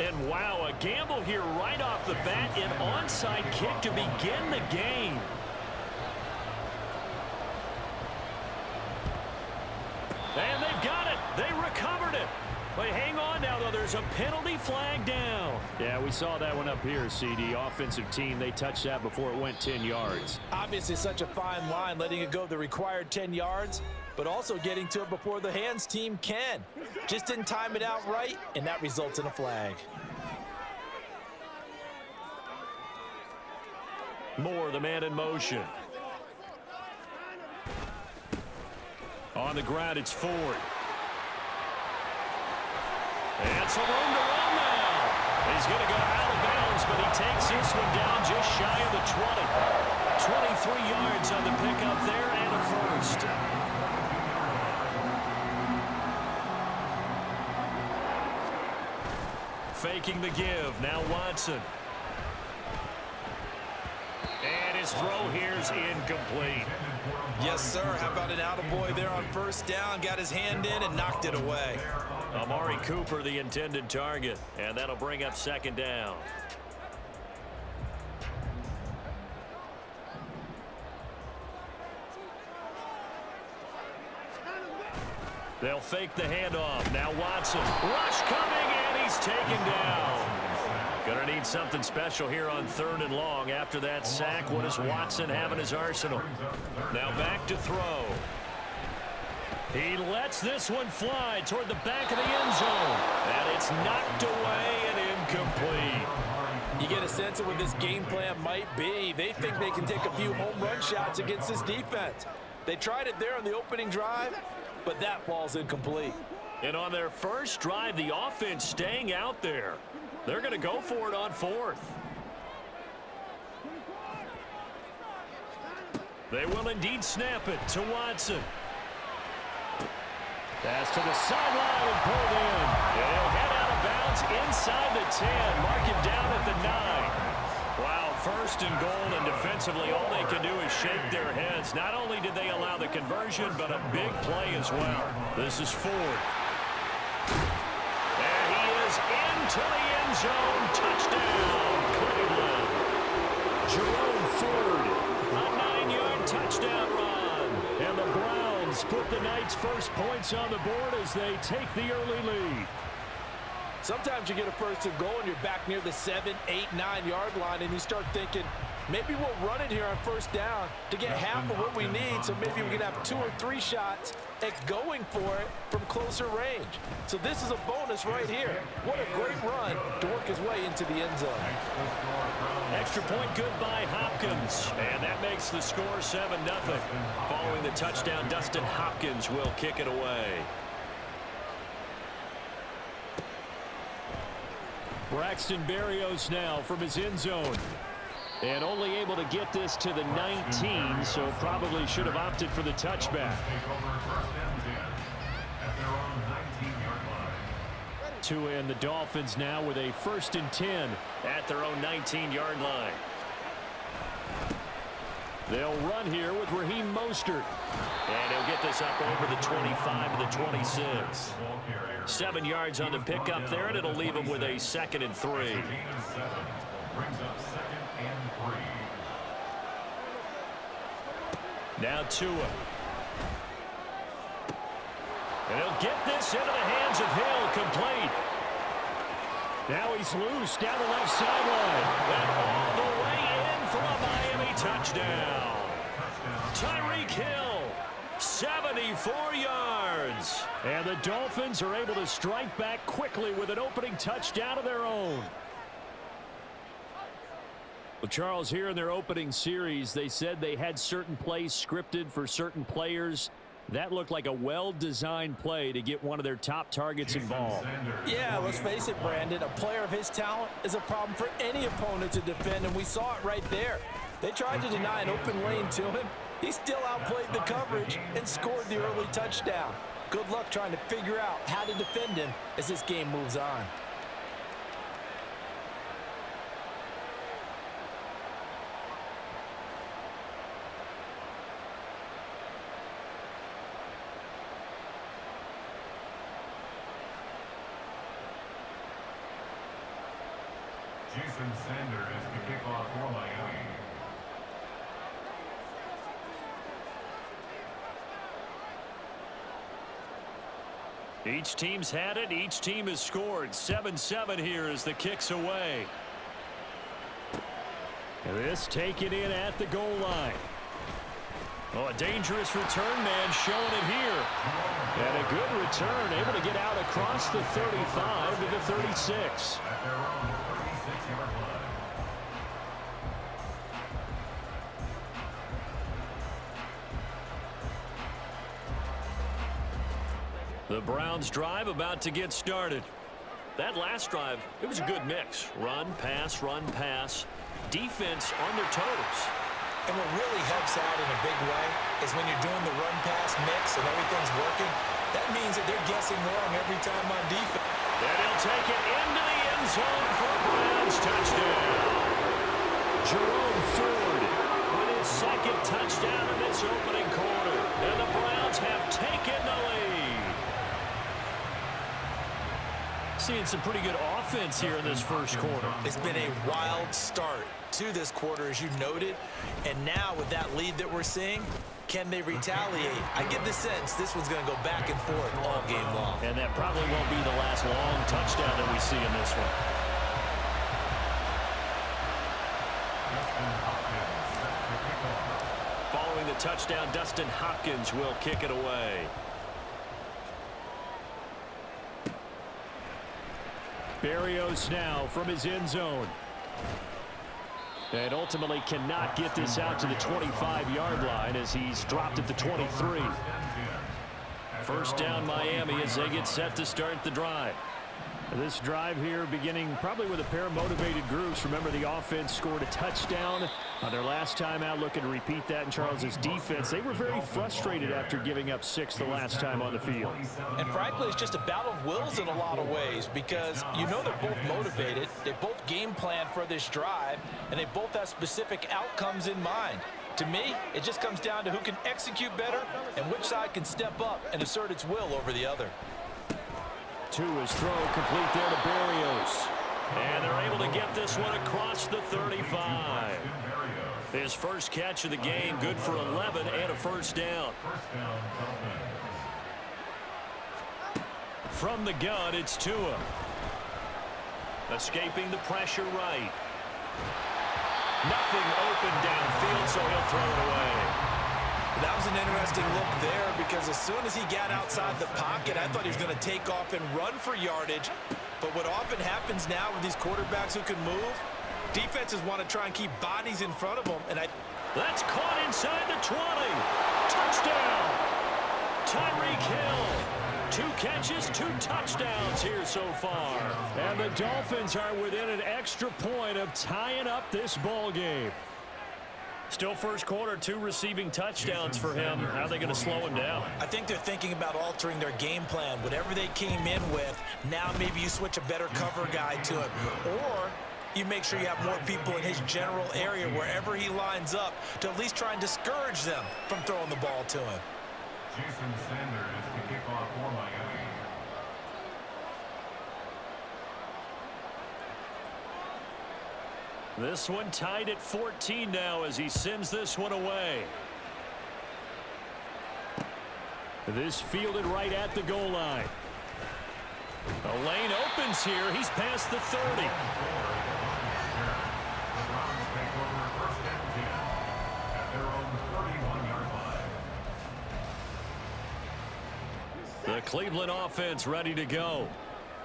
And wow, a gamble here right off the bat, an onside kick to begin the game. And they've got it. They recovered it. But hang on now, though. There's a penalty flag down. Yeah, we saw that one up here, CD. Offensive team, they touched that before it went 10 yards. Obviously such a fine line, letting it go the required 10 yards, but also getting to it before the hands team can. Just didn't time it out right, and that results in a flag. Moore, the man in motion. On the ground, it's Ford. And some room to run now. He's going to go out of bounds, but he takes this one down just shy of the 20. 23 yards on the pickup there and a first. Faking the give. Now Watson. And his throw here's incomplete. Yes, sir. How about an attaboy there on first down? Got his hand in and knocked it away. Amari Cooper, the intended target, and that'll bring up second down. They'll fake the handoff. Now Watson. Rush coming, and he's taken down. Gonna need something special here on 3rd and long. After that sack, what does Watson have in his arsenal? Now back to throw. He lets this one fly toward the back of the end zone. And it's knocked away and incomplete. You get a sense of what this game plan might be. They think they can take a few home run shots against this defense. They tried it there on the opening drive, but that falls incomplete. And on their first drive, the offense staying out there. They're going to go for it on 4th. They will indeed snap it to Watson. Pass to the sideline and pulled in. He'll head out of bounds inside the 10. Mark him down at the 9. Wow, 1st and goal, and defensively all they can do is shake their heads. Not only did they allow the conversion, but a big play as well. This is Ford. And he is into the end zone. Touchdown, Cleveland. Jerome Ford, a 9-yard touchdown run. And the Browns put the Knights' first points on the board as they take the early lead. Sometimes you get a 1st and goal and you're back near the 7, 8, 9-yard line, and you start thinking, maybe we'll run it here on 1st down to get half of what we need, so maybe we can have 2 or 3 shots at going for it from closer range. So this is a bonus right here. What a great run to work his way into the end zone. Extra point good by Hopkins, and that makes the score 7-0. Following the touchdown, Dustin Hopkins will kick it away. Braxton Berrios now from his end zone. And only able to get this to the 19, so probably should have opted for the touchback. Tua and the Dolphins now with a 1st and 10 at their own 19-yard line. They'll run here with Raheem Mostert. And he'll get this up over the 25 to the 26. 7 yards on the pickup there, and it'll leave him with a 2nd and 3. Now Tua. And he'll get this into the hands of Hill, complete. Now he's loose down the left sideline. And all the way in for a Miami touchdown. Tyreek Hill, 74 yards. And the Dolphins are able to strike back quickly with an opening touchdown of their own. Well, Charles, here in their opening series, they said they had certain plays scripted for certain players. That looked like a well-designed play to get one of their top targets involved. Yeah, let's face it, Brandon. A player of his talent is a problem for any opponent to defend, and we saw it right there. They tried to deny an open lane to him. He still outplayed the coverage and scored the early touchdown. Good luck trying to figure out how to defend him as this game moves on. Jason Sanders to kick off for Miami. Each team's had it. Each team has scored. 7-7 here as the kick's away. And this taken in at the goal line. Oh, a dangerous return man showing it here. And a good return, able to get out across the 35 to the 36. At their own 36-yard line. The Browns drive about to get started. That last drive, it was a good mix. Run, pass, defense on their toes. And what really helps out in a big way is when you're doing the run-pass mix and everything's working, that means that they're guessing wrong every time on defense. And he'll take it into the end zone for a Browns touchdown. Jerome Ford with his second touchdown in this opening quarter. And the Browns have taken the lead. Seeing some pretty good offense here in this first quarter. It's been a wild start to this quarter, as you noted. And now with that lead that we're seeing, can they retaliate? I get the sense this one's going to go back and forth all game long. And that probably won't be the last long touchdown that we see in this one. Following the touchdown, Dustin Hopkins will kick it away. Berrios now from his end zone. And ultimately cannot get this out to the 25-yard line as he's dropped at the 23. First down Miami as they get set to start the drive. This drive here beginning probably with a pair of motivated groups. Remember, the offense scored a touchdown on their last time out. Looking to repeat that in Charles's defense. They were very frustrated after giving up 6 the last time on the field. And frankly, it's just a battle of wills in a lot of ways because you know they're both motivated. They both game plan for this drive, and they both have specific outcomes in mind. To me, it just comes down to who can execute better and which side can step up and assert its will over the other. To his throw, complete there to Berrios. And they're able to get this one across the 35. His first catch of the game, good for 11 and a first down. From the gun, it's Tua. Escaping the pressure right. Nothing open downfield, so he'll throw it away. That was an interesting look there because as soon as he got outside the pocket, I thought he was going to take off and run for yardage. But what often happens now with these quarterbacks who can move, defenses want to try and keep bodies in front of them. And that's caught inside the 20. Touchdown. Tyreek Hill. 2 catches, 2 touchdowns here so far. And the Dolphins are within an extra point of tying up this ball game. Still first quarter, 2 receiving touchdowns for him. How are they going to slow him down? I think they're thinking about altering their game plan. Whatever they came in with, now maybe you switch a better cover guy to him. Or you make sure you have more people in his general area wherever he lines up to at least try and discourage them from throwing the ball to him. Jason Sanders to kick off for Miami. This one tied at 14 now as he sends this one away. This fielded right at the goal line. A lane opens here. He's past the 30. The Cleveland offense ready to go.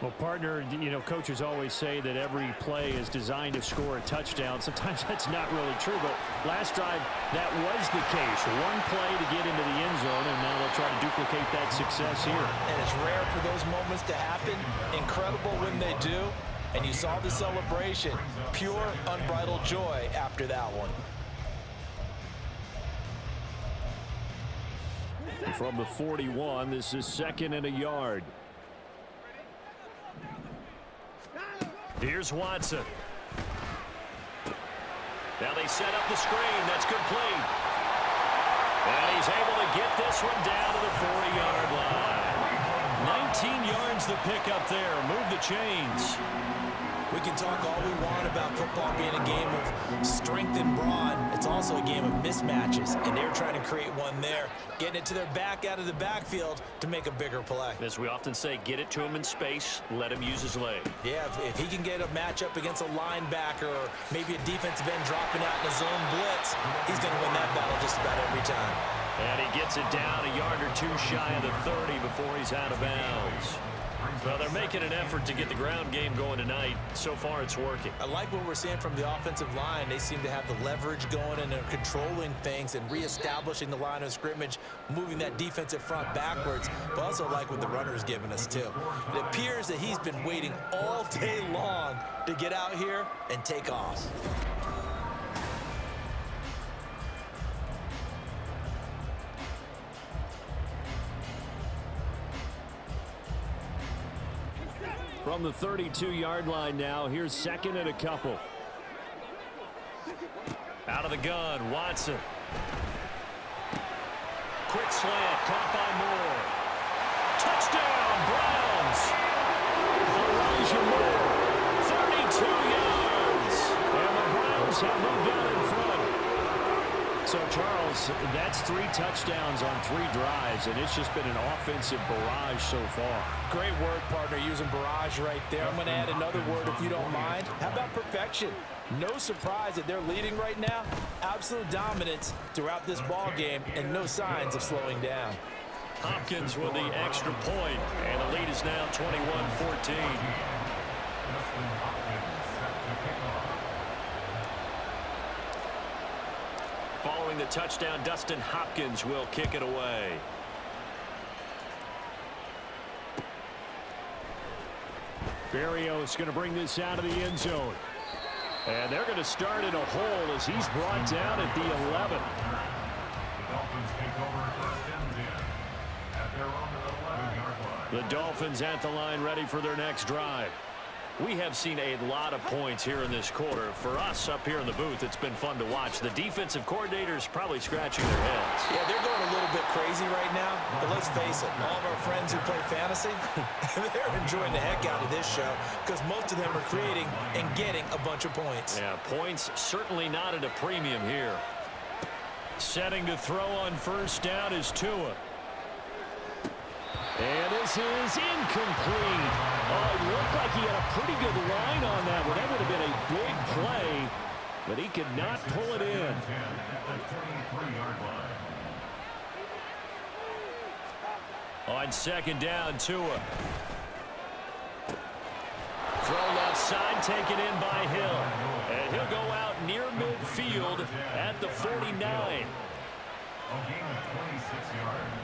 Well, partner, you know, coaches always say that every play is designed to score a touchdown. Sometimes that's not really true, but last drive, that was the case. One play to get into the end zone, and now they'll try to duplicate that success here. And it's rare for those moments to happen. Incredible when they do. And you saw the celebration. Pure, unbridled joy after that one. From the 41, this is 2nd and a yard. Here's Watson. Now they set up the screen. That's complete. And he's able to get this one down to the 40-yard line. 19 yards the pickup there. Move the chains. We can talk all we want about football being a game of strength and brawn. It's also a game of mismatches, and they're trying to create one there, getting it to their back out of the backfield to make a bigger play. As we often say, get it to him in space, let him use his leg. Yeah, if he can get a matchup against a linebacker or maybe a defensive end dropping out in a zone blitz, he's going to win that battle just about every time. And he gets it down a yard or two shy of the 30 before he's out of bounds. Well, they're making an effort to get the ground game going tonight. So far, it's working. I like what we're seeing from the offensive line. They seem to have the leverage going, and they're controlling things and reestablishing the line of scrimmage, moving that defensive front backwards. But also like what the runner's giving us, too. It appears that he's been waiting all day long to get out here and take off. From the 32-yard line now, here's second and a couple. Out of the gun, Watson. Quick slant, caught by Moore. Touchdown, Browns. Elijah Moore, 32 yards. And the Browns have moved out in front. So, Charles, that's 3 touchdowns on 3 drives, and it's just been an offensive barrage so far. Great word, partner, using barrage right there. I'm going to add another word if you don't mind. How about perfection? No surprise that they're leading right now. Absolute dominance throughout this ball game and no signs of slowing down. Hopkins with the extra point, and the lead is now 21-14. Following the touchdown, Dustin Hopkins will kick it away. Berrios going to bring this out of the end zone. And they're going to start in a hole as he's brought down at the 11. The Dolphins take over first and 10 at their own 11-yard line. The Dolphins at the line, ready for their next drive. We have seen a lot of points here in this quarter. For us up here in the booth, it's been fun to watch. The defensive coordinators probably scratching their heads. Yeah, they're going a little bit crazy right now, but let's face it, all of our friends who play fantasy, they're enjoying the heck out of this show because most of them are creating and getting a bunch of points. Yeah, points certainly not at a premium here. Setting to throw on first down is Tua. And this is incomplete. Oh, it looked like he had a pretty good line on that one. That would have been a big play, but he could not pull it in. On second down, Tua. Throw left side, taken in by Hill. And he'll go out near midfield at the 49. A gain of 26 yards.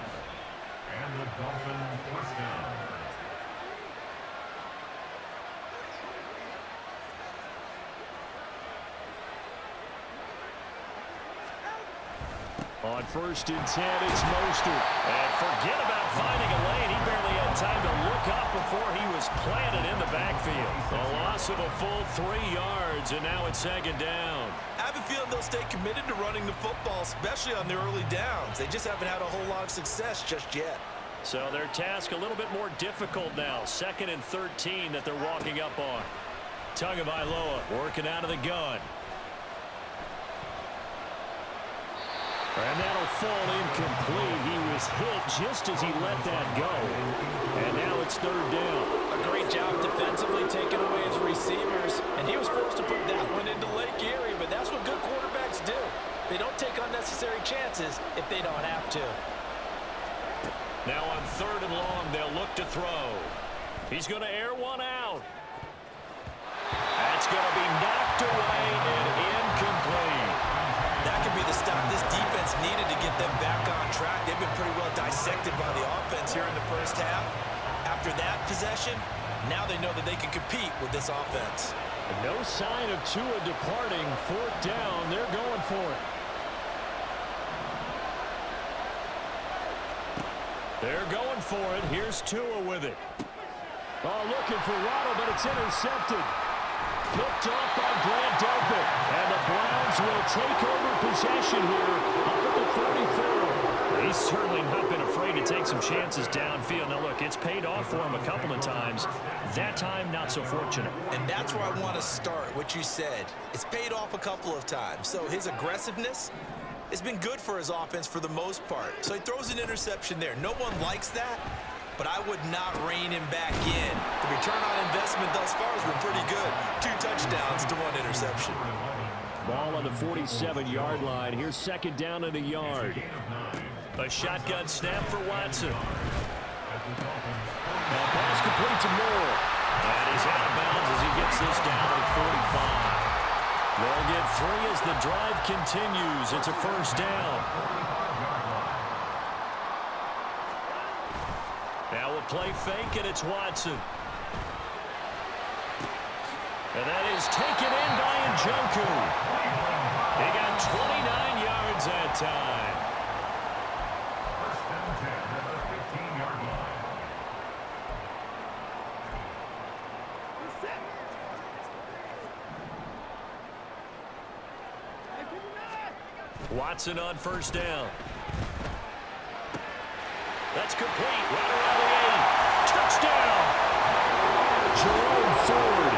And the Dolphins first down. On first and 10, it's Mostert. And forget about finding a lane. He barely had time to look up before he was planted in the backfield. A loss of a full 3 yards, and now it's second down. I have a feeling they'll stay committed to running the football, especially on the early downs. They just haven't had a whole lot of success just yet. So their task a little bit more difficult now. Second and 13 that they're walking up on. Tagovailoa working out of the gun. And that'll fall incomplete. He was hit just as he let that go. And now it's third down. A great job defensively taking away his receivers. And he was forced to put that one into Lake Erie, but that's what good quarterbacks do. They don't take unnecessary chances if they don't have to. Now on third and long, they'll look to throw. He's going to air one out. That's going to be knocked away and incomplete. That could be the stop this defense needed to get them back on track. They've been pretty well dissected by the offense here in the first half. After that possession, now they know that they can compete with this offense. No sign of Tua departing. Fourth down, they're going for it. They're going for it. Here's Tua with it. Oh, looking for Waddle, but it's intercepted. Picked off by Grant Delpit. And the Browns will take over possession here up at the 34. He's certainly not been afraid to take some chances downfield. Now, look, it's paid off for him a couple of times. That time, not so fortunate. And that's where I want to start, what you said. It's paid off a couple of times. So his aggressiveness has been good for his offense for the most part. So he throws an interception there. No one likes that, but I would not rein him back in. The return on investment thus far has been pretty good. 2 touchdowns to 1 interception. Ball on the 47-yard line. Here's second down and a yard. A shotgun snap for Watson. Now pass complete to Moore. And he's out of bounds as he gets this down to 45. They'll get 3 as the drive continues. It's a first down. Now a play fake, and it's Watson. And that is taken in by Njoku. He got 29 yards that time. First and 10 at the 15-yard line. Watson on first down. That's complete. Right around the 8. Touchdown! Jerome Ford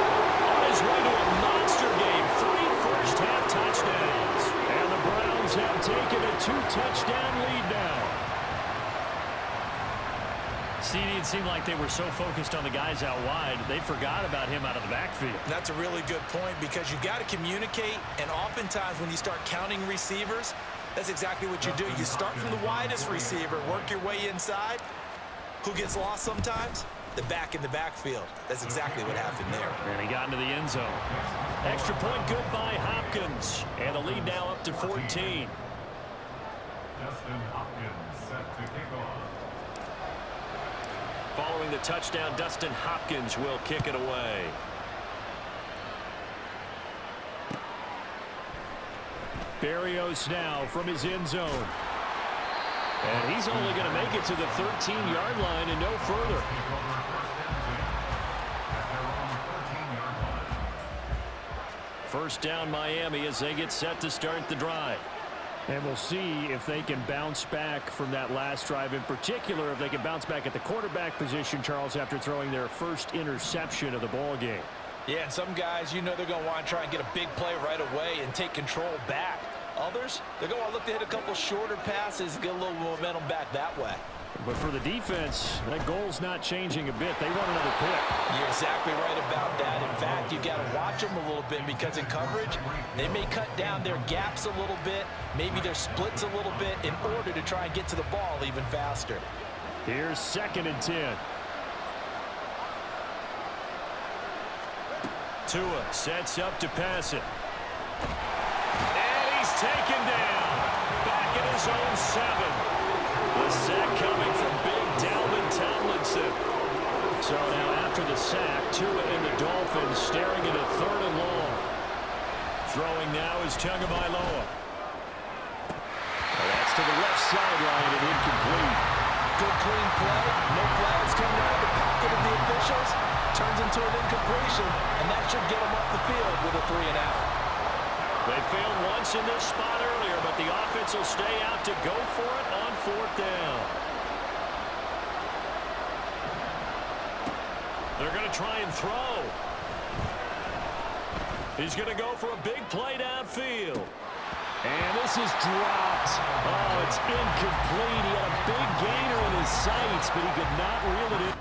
On his way to a monster game. 3 first-half touchdowns. and the Browns have taken a 2-touchdown lead now. See, it seemed like they were so focused on the guys out wide, they forgot about him out of the backfield. That's a really good point because you got to communicate, and oftentimes when you start counting receivers, that's exactly what you do. You start from the widest receiver, work your way inside. Who gets lost sometimes? The back in the backfield. That's exactly what happened there. And he got into the end zone. Extra point good by Hopkins. And the lead now up to 14. Justin Hopkins set to kick off. Following the touchdown, Dustin Hopkins will kick it away. Berrios now from his end zone. And he's only going to make it to the 13-yard line and no further. First down Miami as they get set to start the drive. And we'll see if they can bounce back from that last drive. In particular, if they can bounce back at the quarterback position, Charles, after throwing their first interception of the ball game. Yeah, and some guys, you know they're going to want to try and get a big play right away and take control back. Others, they're going to look to hit a couple shorter passes and get a little momentum back that way. But for the defense, that goal's not changing a bit. They want another pick. You're exactly right about that. In fact, you got to watch them a little bit because in coverage, they may cut down their gaps a little bit, maybe their splits a little bit in order to try and get to the ball even faster. Here's second and 10. Tua sets up to pass it. And he's taken down. Back in his own 7. The sack coming from big Dalvin Tomlinson. So now after the sack, Tua and the Dolphins staring at a 3rd and long. Throwing now is Tagovailoa. That's to the left sideline and incomplete. Good clean play. No flags coming out of the pocket of the officials. Turns into an incompletion, and that should get them off the field with a 3-and-out. They failed once in this spot earlier, but the offense will stay out to go for it on 4th down. They're going to try and throw. He's going to go for a big play downfield. And this is dropped. Oh, it's incomplete. He had a big gainer in his sights, but he could not reel it in.